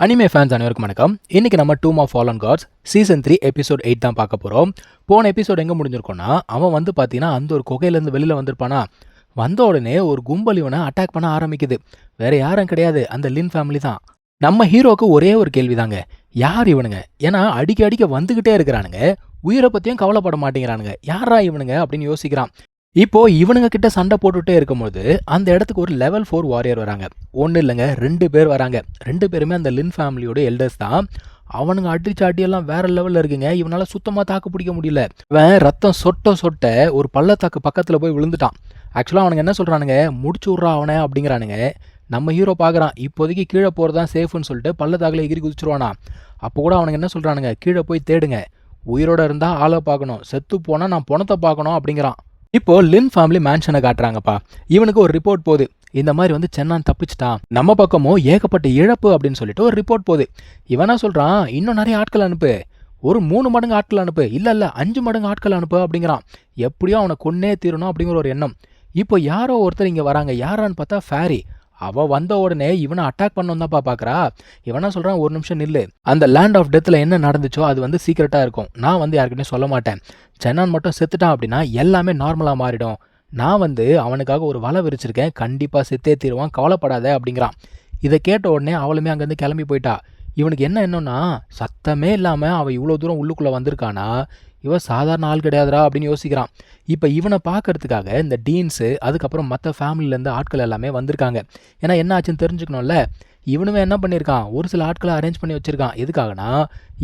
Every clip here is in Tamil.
அனிமே ஃபேன்ஸ் அனைவருக்கும் வணக்கம். இன்னைக்கு நம்ம doom of fallen gods season 3 episode 8 தான் பார்க்க போகிறோம். போன எபிசோட் எங்கே முடிஞ்சிருக்கோன்னா, அவன் வந்து பார்த்தீங்கன்னா அந்த ஒரு குகையிலேருந்து வெளியில் வந்திருப்பானா, வந்த உடனே ஒரு கும்பல் இவனை அட்டாக் பண்ண ஆரம்பிக்குது. வேற யாரும் கிடையாது, அந்த லின் ஃபேமிலி தான். நம்ம ஹீரோக்கு ஒரே ஒரு கேள்வி தாங்க, யார் இவனுங்க? ஏன்னா அடிக்க வந்துக்கிட்டே இருக்கிறானுங்க, உயிரை பற்றியும் கவலைப்பட மாட்டேங்கிறானுங்க. யாரா இவனுங்க அப்படின்னு யோசிக்கிறான். இப்போ இவனுங்க கிட்ட சண்டை போட்டுட்டே இருக்கும்போது அந்த இடத்துக்கு ஒரு லெவல் 4 வாரியர் வராங்க. ஒன்றும் இல்லைங்க, 2 பேர் வராங்க. 2 பேருமே அந்த லின் ஃபேமிலியோட எல்டர்ஸ் தான். அவனுங்க அடிச்சாட்டியெல்லாம் வேற லெவலில் இருக்குங்க. இவனால சுத்தமாக தாக்கு பிடிக்க முடியல. இவன் ரத்தம் சொட்ட ஒரு பள்ளத்தாக்கு பக்கத்தில் போய் விழுந்துட்டான். ஆக்சுவலாக அவனுங்க என்ன சொல்கிறானுங்க, முடிச்சு விட்றா அவனை அப்படிங்கிறானுங்க. நம்ம ஹீரோ பார்க்குறான், இப்போதைக்கு கீழே போகிறது தான் சேஃப்னு சொல்லிட்டு பள்ளத்தாக்கில் எகிரி குதிச்சிருவானா. அப்போ கூட அவனுங்க என்ன சொல்கிறானுங்க, கீழே போய் தேடுங்க, உயிரோட இருந்தால் ஆளை பார்க்கணும், செத்து போனால் நான் பணத்தை பார்க்கணும் அப்படிங்கிறான். இப்போ லின் ஃபேமிலி மேன்ஷனை காட்டுறாங்கப்பா. இவனுக்கு ஒரு ரிப்போர்ட் போகுது, இந்த மாதிரி வந்து சென்னான் தப்பிச்சிட்டான், நம்ம பக்கமும் ஏகப்பட்ட இழப்பு அப்படின்னு சொல்லிட்டு ஒரு ரிப்போர்ட் போகுது. இவனா சொல்றான், இன்னும் நிறைய ஆட்கள் அனுப்பு, ஒரு 3 மடங்கு ஆட்கள் அனுப்பு, இல்ல 5 மடங்கு ஆட்கள் அனுப்பு அப்படிங்கிறான். எப்படியோ அவனை கொன்னே தீரணும் அப்படிங்கிற ஒரு எண்ணம். இப்போ யாரோ ஒருத்தர் இங்கே வராங்க. யாரான்னு பார்த்தா ஃபேரி. அவ வந்த உடனே இவனை அட்டாக் பண்ணணும் தான்ப்பா பார்க்குறா. இவனா சொல்கிறான், ஒரு நிமிஷம் நில்லு, அந்த லேண்ட் ஆஃப் டெத்தில் என்ன நடந்துச்சோ அது வந்து சீக்கிரட்டாக இருக்கும், நான் வந்து யாருக்கிட்டையும் சொல்ல மாட்டேன். சென்னான் மட்டும் செத்துட்டான் அப்படின்னா எல்லாமே நார்மலாக மாறிடும். நான் வந்து அவனுக்காக ஒரு வலை விரிச்சிருக்கேன், கண்டிப்பாக செத்தே தீருவான், கவலைப்படாத அப்படிங்கிறான். இதை கேட்ட உடனே அவளுமே அங்கேருந்து கிளம்பி போயிட்டா. இவனுக்கு என்னன்னா, சத்தமே இல்லாமல் அவள் இவ்வளோ தூரம் உள்ளுக்குள்ளே வந்திருக்கானா, இவன் சாதாரண ஆள் கிடையாதுரா அப்படின்னு யோசிக்கிறான். இப்போ இவனை பார்க்கறதுக்காக இந்த டீன்ஸு, அதுக்கப்புறம் மற்ற ஃபேமிலியிலேருந்து ஆட்கள் எல்லாமே வந்திருக்காங்க. ஏன்னா என்ன ஆச்சுன்னு தெரிஞ்சுக்கணும்ல. இவனுமே என்ன பண்ணியிருக்கான், ஒரு சில ஆட்களை அரேஞ்ச் பண்ணி வச்சுருக்கான். எதுக்காகனா,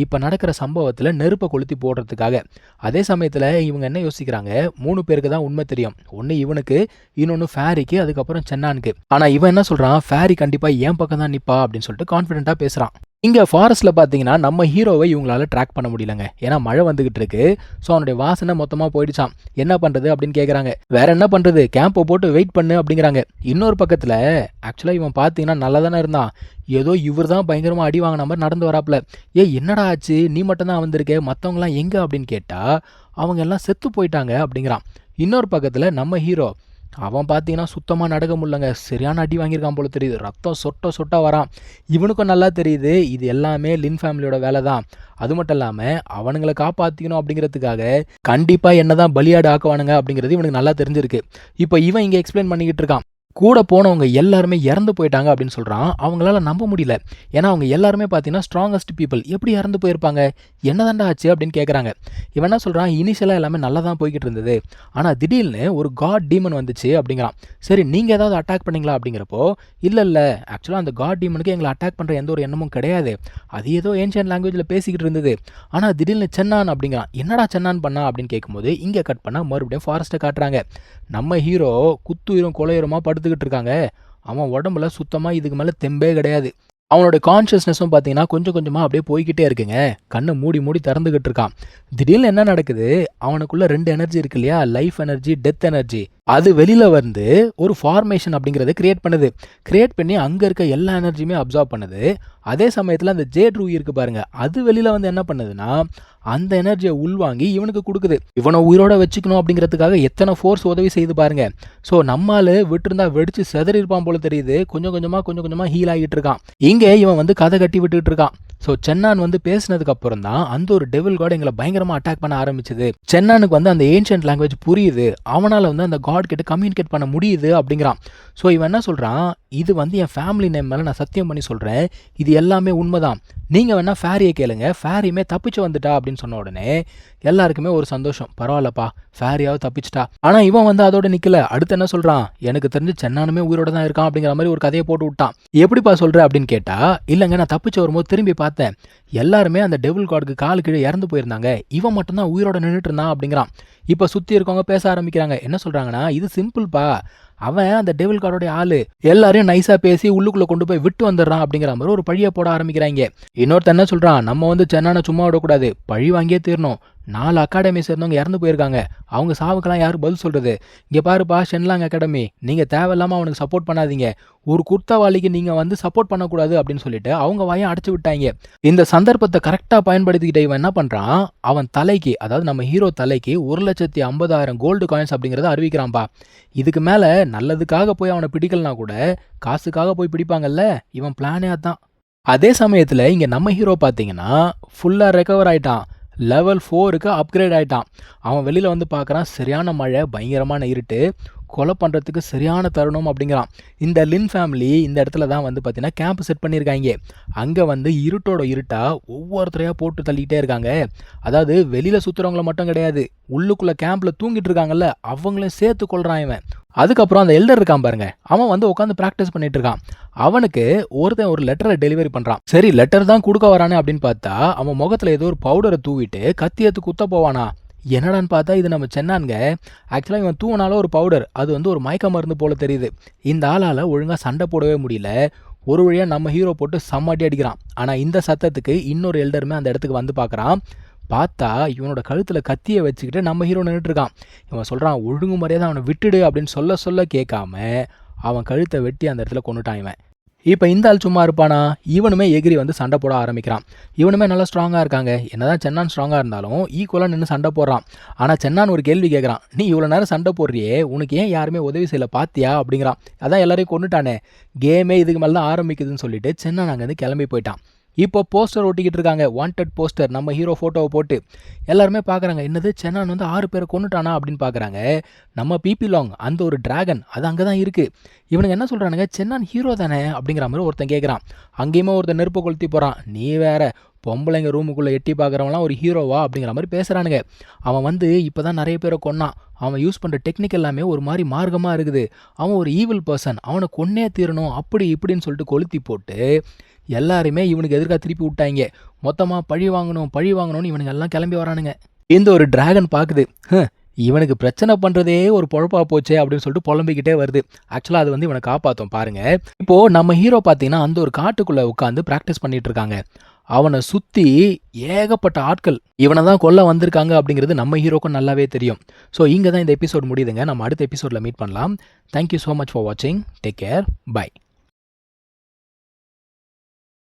இப்போ நடக்கிற சம்பவத்தில் நெருப்பை கொளுத்தி போடுறதுக்காக. அதே சமயத்தில் இவங்க என்ன யோசிக்கிறாங்க, 3 பேருக்கு தான் உண்மை தெரியும். ஒன்று இவனுக்கு, இன்னொன்று ஃபேரிக்கு, அதுக்கப்புறம் சென்னானுக்கு. ஆனால் இவன் என்ன சொல்கிறான், ஃபேரி கண்டிப்பாக என் பக்கம் தான் நிற்பா அப்படின்னு சொல்லிட்டு கான்ஃபிடென்ட்டாக பேசுகிறான். இங்கே ஃபாரஸ்ட்டில் பார்த்தீங்கன்னா நம்ம ஹீரோவை இவங்களால ட்ராக் பண்ண முடியலங்க. ஏன்னா மழை வந்துகிட்டு இருக்கு. ஸோ அவனுடைய வாசனை மொத்தமாக போயிடுச்சான். என்ன பண்ணுறது அப்படின்னு கேட்குறாங்க. வேற என்ன பண்ணுறது, கேம்பை போட்டு வெயிட் பண்ணு அப்படிங்கிறாங்க. இன்னொரு பக்கத்தில் ஆக்சுவலாக இவன் பார்த்தீங்கன்னா நல்லா தானே இருந்தான். ஏதோ இவர் தான் பயங்கரமாக அடி வாங்கின மாதிரி நடந்து வராப்புல. என்னடா ஆச்சு, நீ மட்டும் தான் வந்திருக்க, மற்றவங்களாம் எங்கே அப்படின்னு கேட்டால் அவங்க எல்லாம் செத்து போயிட்டாங்க அப்படிங்கிறான். இன்னொரு பக்கத்தில் நம்ம ஹீரோ, அவன் பார்த்தீங்கன்னா சுத்தமாக நடக்க முடியலங்க, சரியான அடி வாங்கியிருக்கான் போல தெரியுது, ரத்தம் சொட்ட வரான். இவனுக்கும் நல்லா தெரியுது இது எல்லாமே லின் ஃபேமிலியோட வேலை தான். அது மட்டும் இல்லாமல் அவனுங்களை காப்பாற்றிக்கணும் அப்படிங்கிறதுக்காக கண்டிப்பாக என்ன தான் பலியாடு ஆக்குவானுங்க அப்படிங்கிறது இவனுக்கு நல்லா தெரிஞ்சிருக்கு. இப்போ இவன் இங்கே எக்ஸ்பிளைன் பண்ணிக்கிட்டு இருக்கான். கூட போனவங்க எல்லாருமே இறந்து போயிட்டாங்க அப்படின்னு சொல்கிறான். அவங்களால நம்ப முடியல. ஏன்னா அவங்க எல்லாருமே பார்த்தீங்கன்னா ஸ்ட்ராங்கஸ்ட் பீப்புள், எப்படி இறந்து போயிருப்பாங்க, என்னதாண்டா ஆச்சு அப்படின்னு கேட்குறாங்க. இவன் என்ன சொல்கிறான், இனிஷியலாக எல்லாமே நல்லா தான் போய்கிட்டு இருந்தது, ஆனால் திடீர்னு ஒரு காட் டீமன் வந்துச்சு அப்படிங்கிறான். சரி நீங்கள் ஏதாவது அட்டாக் பண்ணிங்களா அப்படிங்கிறப்போ, இல்லை ஆக்சுவலாக அந்த காட் டீமனுக்கு எங்களை அட்டாக் பண்ணுற எந்த ஒரு எண்ணமும் கிடையாது, அது ஏதோ ஏன்ஷியன்ட் லாங்குவேஜில் பேசிக்கிட்டு இருந்தது, ஆனால் திடீர்னு சென்னான் அப்படிங்கிறான். என்னடா சென்னான் பண்ணா அப்படின்னு கேட்கும்போது இங்கே கட் பண்ணால் மறுபடியும் ஃபாரஸ்ட்டை காட்டுறாங்க. நம்ம ஹீரோ குத்துயிரும் கொலையுரமாக படுத்துக்கிட்டு இருக்காங்க. அவன் உடம்புல சுத்தமாக இதுக்கு மேலே தெம்பே கிடையாது. அவனோட கான்ஷியஸ்னஸும் பார்த்தீங்கன்னா கொஞ்சம் கொஞ்சமாக அப்படியே போய்கிட்டே இருக்குங்க. கண்ணை மூடி திறந்துக்கிட்டு இருக்கான். திடீர்னு என்ன நடக்குது, அவனுக்குள்ள 2 எனர்ஜி இருக்கு இல்லையா, லைஃப் எனர்ஜி, டெத் எனர்ஜி, அது வெளியில் வந்து ஒரு ஃபார்மேஷன் அப்படிங்கிறத கிரியேட் பண்ணுது. கிரியேட் பண்ணி அங்கே இருக்க எல்லா எனர்ஜியுமே அப்சார்ப் பண்ணுது. அதே சமயத்தில் அந்த ஜேட் ரூ இருக்கு பாருங்க, அது வெளியில் வந்து என்ன பண்ணுதுன்னா அந்த எனர்ஜியை உள்வாங்கி இவனுக்கு கொடுக்குது. இவனை உயிரோட வச்சுக்கணும் அப்படிங்கிறதுக்காக எத்தனை ஃபோர்ஸ் உதவி செய்து பாருங்க. ஸோ நம்மால் விட்டுருந்தா வெடிச்சு செதறி இருப்பான் போல தெரியுது. கொஞ்சம் கொஞ்சமாக ஹீல் ஆகிட்டு இருக்கான். இங்கே இவன் வந்து கதை கட்டி விட்டுட்டு இருக்கான். ஸோ சென்னான் வந்து பேசினதுக்கு அப்புறம் தான் அந்த ஒரு டெவில் காட் எங்களை பயங்கரமாக அட்டாக் பண்ண ஆரம்பிச்சது. சென்னானுக்கு வந்து அந்த ஏன்ஷியன்ட் லாங்குவேஜ் புரியுது, அவனால் வந்து அந்த காட் கிட்ட கம்யூனிகேட் பண்ண முடியுது அப்படிங்கிறான். ஸோ இவன் என்ன சொல்கிறான், இது வந்து என் ஃபேமிலி நேம் மேலே நான் சத்தியம் பண்ணி சொல்கிறேன், இது எல்லாமே உண்மைதான், நீங்கள் வேணால் ஃபேரியை கேளுங்க, ஃபேரியுமே தப்பிச்சு வந்துட்டா அப்படின்னு சொன்ன உடனே எல்லாருக்குமே ஒரு சந்தோஷம். பரவாயில்லப்பா, ஃபேரியாவது தப்பிச்சிட்டா. ஆனால் இவன் வந்து அதோட நிற்கல. அடுத்து என்ன சொல்கிறான், எனக்கு தெரிஞ்சு சென்னானுமே உயிரோட தான் இருக்கான் அப்படிங்கிற மாதிரி ஒரு கதையை போட்டு விட்டான். எப்படிப்பா சொல்கிற அப்படின்னு கேட்டால், இல்லைங்க நான் தப்பிச்சு வரும்போது திரும்பி பார்த்தேன், எல்லாருமே அந்த டெவில் கார்டுக்கு காலு கீழே இறந்து போயிருந்தாங்க, இவன் மட்டும்தான் உயிரோட நின்றுட்டு இருந்தான் அப்படிங்கிறான். இப்போ சுற்றி இருக்கவங்க பேச ஆரம்பிக்கிறாங்க. என்ன சொல்கிறாங்கன்னா, இது சிம்பிள்ப்பா, அவன் அந்த டெவில் கார்டோடைய ஆளு, எல்லாரையும் நைஸாக பேசி உள்ளுக்குள்ளே கொண்டு போய் விட்டு வந்துடுறான் அப்படிங்கிற மாதிரி ஒரு பழியை போட ஆரம்பிக்கிறாங்க. இன்னொருத்தர் என்ன சொல்கிறான், நம்ம வந்து சென்னானை சும்மா விடக்கூடாது, பழி வாங்கியே தீரணும், 4 அகாடமி சேர்ந்தவங்க இறந்து போயிருக்காங்க, அவங்க சாவுக்கெல்லாம் யாரும் பதில் சொல்கிறது, இங்கே பாருப்பா ஷென்லாங் அகாடமி, நீங்கள் தேவையில்லாமல் அவனுக்கு சப்போர்ட் பண்ணாதீங்க, ஒரு குர்த்தாவாளிக்கு நீங்கள் வந்து சப்போர்ட் பண்ணக்கூடாது அப்படின்னு சொல்லிட்டு அவங்க வாயை அடைச்சி விட்டாங்க. இந்த சந்தர்ப்பத்தை கரெக்டாக பயன்படுத்திக்கிட்ட இவன் என்ன பண்ணுறான், அவன் தலைக்கு, அதாவது நம்ம ஹீரோ தலைக்கு 1,50,000 கோல்டு காயின்ஸ் அப்படிங்கிறத அறிவிக்கிறான்பா. இதுக்கு மேலே நல்லதுக்காக போய் அவனை பிடிக்கலனா கூட காசுக்காக போய் பிடிப்பாங்கல்ல, இவன் பிளானே அதான். அதே சமயத்தில் இங்கே நம்ம ஹீரோ பார்த்தீங்கன்னா ஃபுல்லாக ரெக்கவர் ஆகிட்டான். லெவல் 4க்கு அப்கிரேட் ஆகிட்டான். அவன் வெளியில் வந்து பார்க்குறான், சரியான மழை, பயங்கரமான இருட்டு, கொலை பண்ணுறதுக்கு சரியான தருணம் அப்படிங்கிறான். இந்த லின் ஃபேமிலி இந்த இடத்துல தான் வந்து பார்த்தீங்கன்னா கேம்ப் செட் பண்ணியிருக்காங்க. அங்கே வந்து இருட்டோட இருட்டாக ஒவ்வொருத்தரையாக போட்டு தள்ளிக்கிட்டே இருக்காங்க. அதாவது வெளியில் சுற்றுறவங்கள மட்டும் கிடையாது, உள்ளுக்குள்ளே கேம்பில் தூங்கிட்டு இருக்காங்கல்ல அவங்களையும் சேர்த்து கொள்கிறான் இவன். அதுக்கப்புறம் அந்த எல்டர் இருக்கான் பாருங்க, அவன் வந்து உட்காந்து ப்ராக்டிஸ் பண்ணிட்டு இருக்கான். அவனுக்கு ஒருத்தன் ஒரு லெட்டரை டெலிவரி பண்ணுறான். சரி லெட்டர் தான் கொடுக்க வரானே அப்படின்னு பார்த்தா அவன் முகத்தில் ஏதோ ஒரு பவுடரை தூவிட்டு கத்தி எடுத்து குத்த போவானா. என்னடான்னு பார்த்தா இது நம்ம சென்னானுங்க. ஆக்சுவலாக இவன் தூவினால ஒரு பவுடர், அது வந்து ஒரு மயக்க மருந்து போல தெரியுது. இந்த ஆளால் ஒழுங்காக சண்டை போடவே முடியல. ஒரு வழியாக நம்ம ஹீரோ போட்டு சம்மாட்டி அடிக்கிறான். ஆனால் இந்த சத்தத்துக்கு இன்னொரு எல்டருமே அந்த இடத்துக்கு வந்து பார்க்குறான். பார்த்தா இவனோட கழுத்தில் கத்தியை வச்சுக்கிட்டு நம்ம ஹீரோ நின்றுட்டு இருக்கான். இவன் சொல்கிறான், ஒழுங்கு மரியாதை அவனை விட்டுடு அப்படின்னு சொல்ல கேட்காம அவன் கழுத்தை வெட்டி அந்த இடத்துல கொண்டுட்டான் இவன். இப்போ இந்த ஆள் சும்மா இருப்பானா, இவனுமே எகிரி வந்து சண்டை போட ஆரம்பிக்கிறான். இவனுமே நல்லா ஸ்ட்ராங்காக இருக்காங்க. என்னதான் சென்னான் ஸ்ட்ராங்காக இருந்தாலும் ஈக்குவலாக நின்று சண்டை போடுறான். ஆனால் சென்னான் ஒரு கேள்வி கேட்குறான், நீ இவ்வளோ நேரம் சண்டை போடுறியே, உனக்கு ஏன் யாருமே உதவி செய்யலை பார்த்தியா அப்படிங்கிறான். அதான் எல்லாரையும் கொண்டுட்டானே, கேமே இதுக்கு மேலே தான் ஆரம்பிக்குதுன்னு சொல்லிட்டு சென்னான் அங்கேருந்து கிளம்பி போயிட்டான். இப்போ போஸ்டர் ஒட்டிக்கிட்டு இருக்காங்க, வாண்டட் போஸ்டர், நம்ம ஹீரோ ஃபோட்டோவை போட்டு எல்லாருமே பார்க்குறாங்க. என்னது சென்னான் வந்து 6 பேரை கொண்டுட்டானா அப்படின்னு பார்க்குறாங்க. நம்ம பிபி லாங் அந்த ஒரு டிராகன் அது அங்கே தான் இருக்குது. இவனுங்க என்ன சொல்கிறானுங்க, சென்னான் ஹீரோ தானே அப்படிங்கிற மாதிரி ஒருத்தன் கேட்குறான். அங்கேயுமே ஒருத்தன் நெருப்பு கொளுத்தி போகிறான். நீ வேற, பொம்பளைங்க ரூமுக்குள்ளே எட்டி பார்க்குறவங்களாம் ஒரு ஹீரோவா அப்படிங்கிற மாதிரி பேசுகிறானுங்க. அவன் வந்து இப்போ தான் நிறைய பேரை கொன்னான். அவன் யூஸ் பண்ணுற டெக்னிக் எல்லாமே ஒரு மாதிரி மார்க்கமாக இருக்குது. அவன் ஒரு ஈவில் பர்சன், அவனை கொன்னே தீரணும் அப்படி இப்படின்னு சொல்லிட்டு கொளுத்தி போட்டு எல்லாருமே இவனுக்கு எதிர்க்காக திருப்பி விட்டாங்க. மொத்தமாக பழி வாங்கணும்னு இவனுங்க எல்லாம் கிளம்பி வரானுங்க. இந்த ஒரு டிராகன் பார்க்குது, இவனுக்கு பிரச்சனை பண்ணுறதே ஒரு பொழப்பா போச்சே அப்படின்னு சொல்லிட்டு புலம்பிக்கிட்டே வருது. ஆக்சுவலாக அது வந்து இவனை காப்பாற்றும் பாருங்க. இப்போது நம்ம ஹீரோ பார்த்தீங்கன்னா அந்த ஒரு காட்டுக்குள்ளே உட்காந்து ப்ராக்டிஸ் பண்ணிட்டு இருக்காங்க. அவனை சுற்றி ஏகப்பட்ட ஆட்கள் இவனை தான் கொல்ல வந்திருக்காங்க அப்படிங்கிறது நம்ம ஹீரோக்கும் நல்லாவே தெரியும். ஸோ இங்கே தான் இந்த எபிசோட் முடியுதுங்க. நம்ம அடுத்த எபிசோடில் மீட் பண்ணலாம். தேங்க்யூ ஸோ மச் ஃபார் வாட்சிங். Take care. பை.